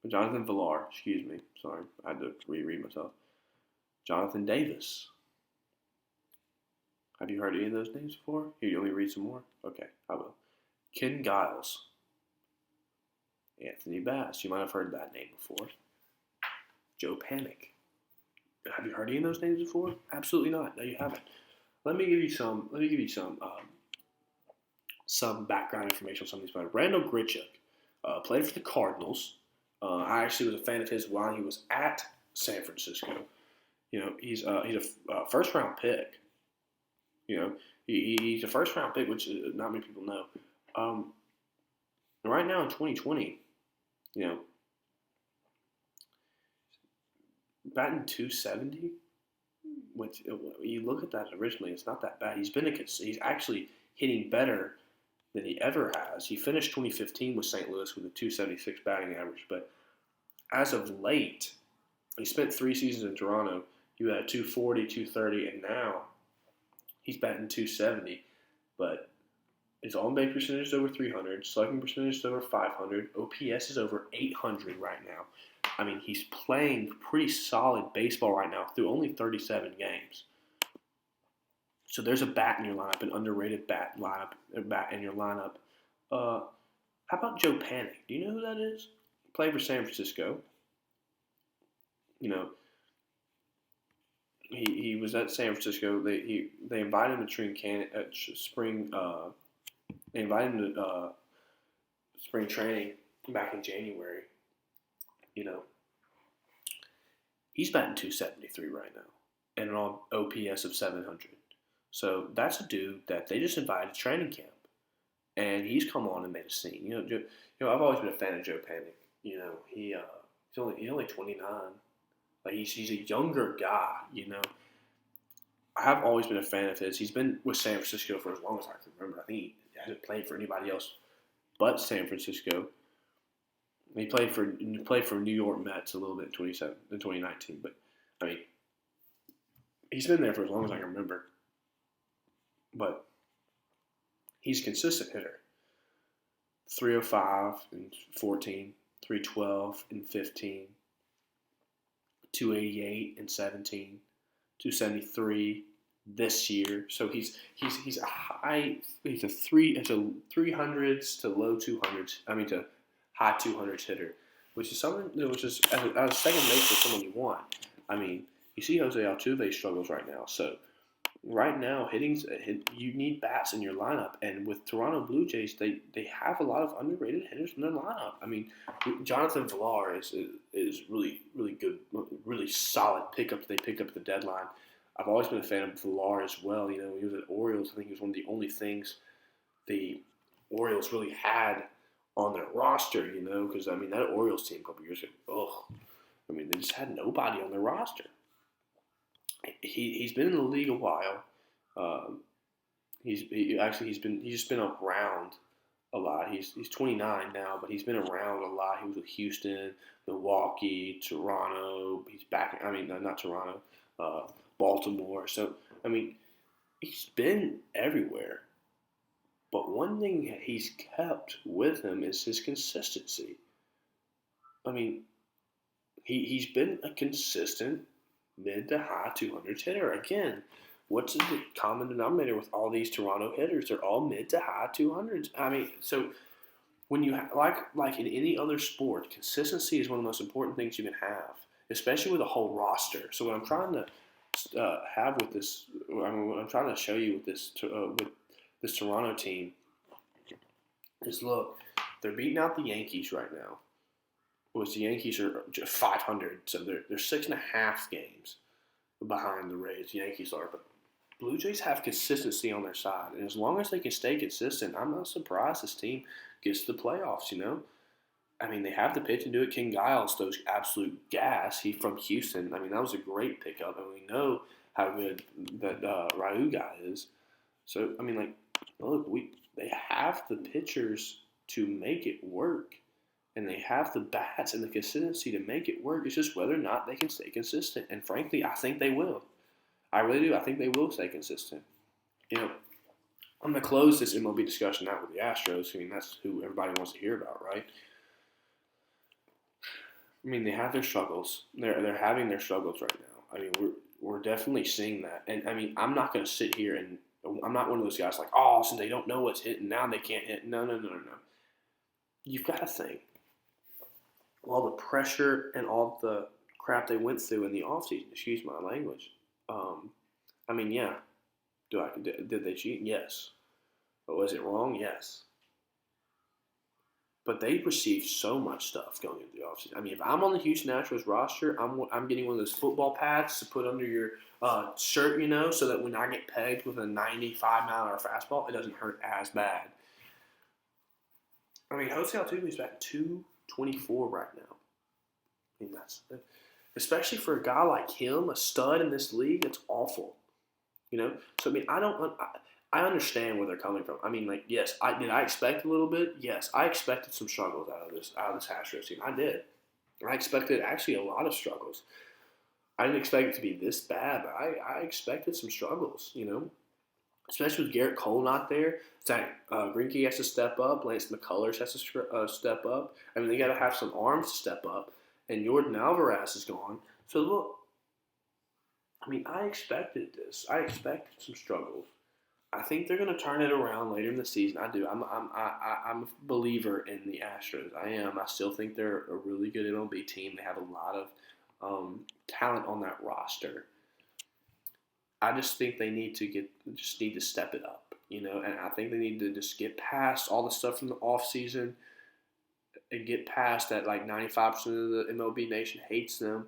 Jonathan Villar, excuse me. Sorry, I had to reread myself. Jonathan Davis. Have you heard any of those names before? Here, you want me to read some more? Okay, I will. Ken Giles. Anthony Bass. You might have heard that name before. Joe Panic. Have you heard any of those names before? Absolutely not. No, you haven't. Let me give you some. Some background information on some of these players. Randall Grichuk played for the Cardinals. I actually was a fan of his while he was at San Francisco. He's a first round pick. He's a first round pick, which not many people know. Right now in 2020, you know, batting 270. Which you look at that originally, it's not that bad. He's actually hitting better than he ever has. He finished 2015 with St. Louis with a 276 batting average, but as of late, he spent 3 seasons in Toronto. He had a 240, 230, and now he's batting 270. But his on-base percentage is over 300, slugging percentage is over 500, OPS is over 800 right now. I mean, he's playing pretty solid baseball right now through only 37 games. So there's a bat in your lineup, an underrated bat in your lineup. How about Joe Panic? Do you know who that is? He played for San Francisco. You know, he was at San Francisco. They invited him to spring. They invited him to spring training back in January. He's batting 273 right now and an OPS of 700. So that's a dude that they just invited to training camp, and he's come on and made a scene. I've always been a fan of Joe Panic. He's only 29. Like he's a younger guy. I have always been a fan of his. He's been with San Francisco for as long as I can remember. I think he hasn't played for anybody else but San Francisco. He played for New York Mets a little bit in 2019, but I mean, he's been there for as long as I can remember. But he's a consistent hitter. 305 and 14, 312 and 15, 288 and 17, 273 this year. So he's a 300s to low 200s. I mean to high 200s hitter, which is something which is as a second base for someone you want. I mean, you see Jose Altuve struggles right now. So right now, you need bats in your lineup, and with Toronto Blue Jays, they have a lot of underrated hitters in their lineup. I mean, Jonathan Villar is really really good, really solid pickup that they picked up at the deadline. I've always been a fan of Villar as well. He was at Orioles. I think he was one of the only things the Orioles really had on their roster, because, I mean, that Orioles team a couple years ago, they just had nobody on their roster. He's been in the league a while. He's just been around a lot. He's 29 now, but he's been around a lot. He was with Houston, Milwaukee, Toronto. He's back. I mean, not Toronto, Baltimore. So, I mean, he's been everywhere. But one thing that he's kept with him is his consistency. I mean, he's been a consistent mid to high 200s hitter. Again, what's the common denominator with all these Toronto hitters? They're all mid to high 200s. I mean, so when you like in any other sport, consistency is one of the most important things you can have, especially with a whole roster. So what I'm trying to have with this, what I'm trying to show you with this Toronto team is, look, they're beating out the Yankees right now. The Yankees are just 500, so they're 6.5 games behind the Rays. The Yankees are, but Blue Jays have consistency on their side, and as long as they can stay consistent, I'm not surprised this team gets to the playoffs. I mean, they have the pitch and do it. Ken Giles throws absolute gas. He's from Houston. I mean, that was a great pickup, and we know how good that Ryu guy is. So, I mean, look, they have the pitchers to make it work, and they have the bats and the consistency to make it work. It's just whether or not they can stay consistent. And frankly, I think they will. I really do. I think they will stay consistent. I'm going to close this MLB discussion out with the Astros. I mean, that's who everybody wants to hear about, right? I mean, they have their struggles. They're having their struggles right now. I mean, we're definitely seeing that. And I mean, I'm not going to sit here and I'm not one of those guys like, oh, since they don't know what's hitting now, they can't hit. No, no, no, no, no. You've got to think all the pressure and all the crap they went through in the offseason. Excuse my language. I mean, yeah. Did they cheat? Yes. But was it wrong? Yes. But they received so much stuff going into the offseason. I mean, if I'm on the Houston Astros roster, I'm getting one of those football pads to put under your shirt, so that when I get pegged with a 95-mile-an-hour fastball, it doesn't hurt as bad. I mean, Jose Altuve's batting 224 right now. I mean, especially for a guy like him, a stud in this league, it's awful. So I mean, I understand where they're coming from. I mean, like, yes, did I expect a little bit? Yes, I expected some struggles out of this Astros team. I did. I expected actually a lot of struggles. I didn't expect it to be this bad, but I expected some struggles. Especially with Garrett Cole not there. Zach Greinke has to step up. Lance McCullers has to step up. I mean, they got to have some arms to step up. And Jordan Alvarez is gone. So look, I mean, I expected this. I expected some struggles. I think they're going to turn it around later in the season. I do. I'm a believer in the Astros. I am. I still think they're a really good MLB team. They have a lot of talent on that roster. I just think they need to step it up, and I think they need to just get past all the stuff from the offseason and get past that. Like 95% of the MLB nation hates them.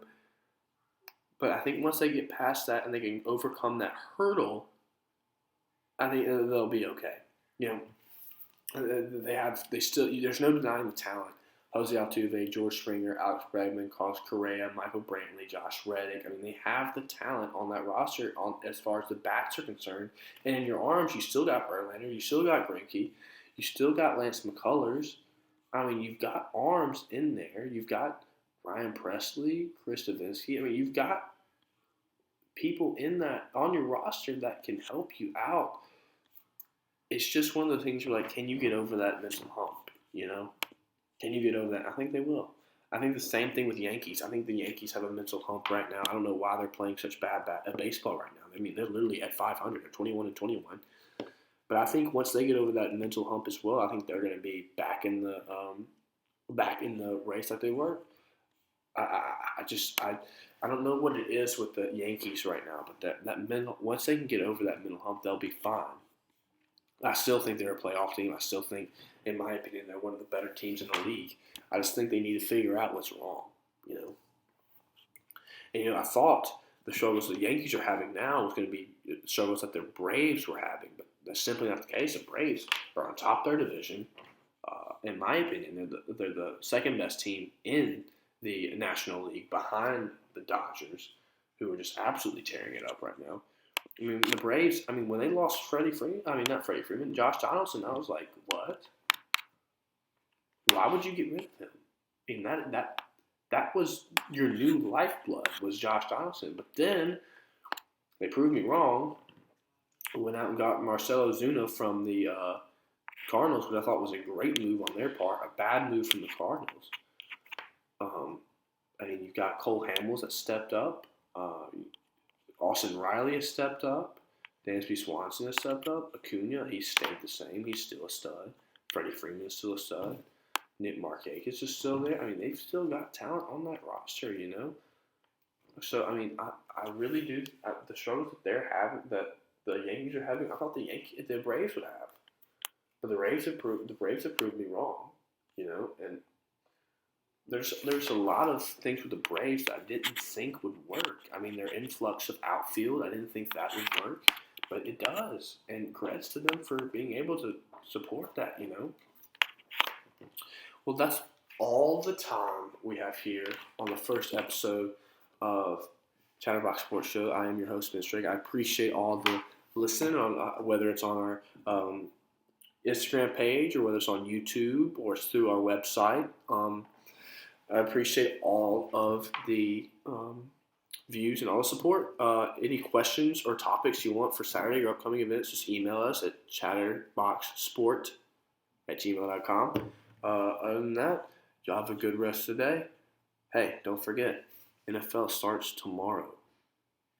But I think once they get past that and they can overcome that hurdle, I think they'll be okay. There's no denying the talent. Jose Altuve, George Springer, Alex Bregman, Carlos Correa, Michael Brantley, Josh Reddick. I mean, they have the talent on that roster as far as the bats are concerned. And in your arms, you still got Verlander, you still got Greinke, you still got Lance McCullers. I mean, you've got arms in there. You've got Ryan Presley, Chris Davinsky. I mean, you've got people on your roster that can help you out. It's just one of the things you're like, can you get over that mental hump? Can you get over that? I think they will. I think the same thing with Yankees. I think the Yankees have a mental hump right now. I don't know why they're playing such bad baseball right now. I mean, they're literally at 500. They're 21-21. But I think once they get over that mental hump as well, I think they're going to be back in the race like they were. I don't know what it is with the Yankees right now, but that mental, once they can get over that mental hump, they'll be fine. I still think they're a playoff team. I still think, in my opinion, they're one of the better teams in the league. I just think they need to figure out what's wrong, And, I thought the struggles the Yankees are having now was going to be struggles that their Braves were having, but that's simply not the case. The Braves are on top of their division. In my opinion, they're the second best team in the National League behind the Dodgers, who are just absolutely tearing it up right now. I mean, the Braves, when they lost not Freddie Freeman, Josh Donaldson, I was like, what? Why would you get rid of him? I mean, that was your new lifeblood, was Josh Donaldson. But then they proved me wrong. Went out and got Marcell Ozuna from the Cardinals, which I thought was a great move on their part, a bad move from the Cardinals. You've got Cole Hamels that stepped up. Austin Riley has stepped up. Dansby Swanson has stepped up. Acuna, he's stayed the same. He's still a stud. Freddie Freeman is still a stud. Nick Markakis is still there. They've still got talent on that roster, So, I really do. The struggles that they're having, that the Yankees are having, I thought the Braves would have. But the Braves have proved me wrong, and there's a lot of things with the Braves that I didn't think would work. Their influx of outfield, I didn't think that would work, but it does. And credits to them for being able to support that, Well, that's all the time we have here on the first episode of Chatterbox Sports Show. I am your host, Vince Drake. I appreciate all the listening, on whether it's on our Instagram page or whether it's on YouTube or it's through our website. I appreciate all of the views and all the support. Any questions or topics you want for Saturday or upcoming events, just email us at chatterboxsport@gmail.com. Other than that, y'all have a good rest of the day. Hey, don't forget, NFL starts tomorrow.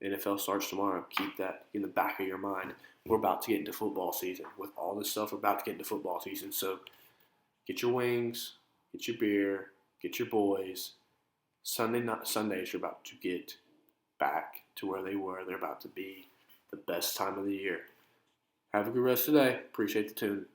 NFL starts tomorrow. Keep that in the back of your mind. We're about to get into football season. With all this stuff, we're about to get into football season. So get your wings, get your beer, get your boys. Sundays are about to get back to where they were. They're about to be the best time of the year. Have a good rest of the day. Appreciate the tune.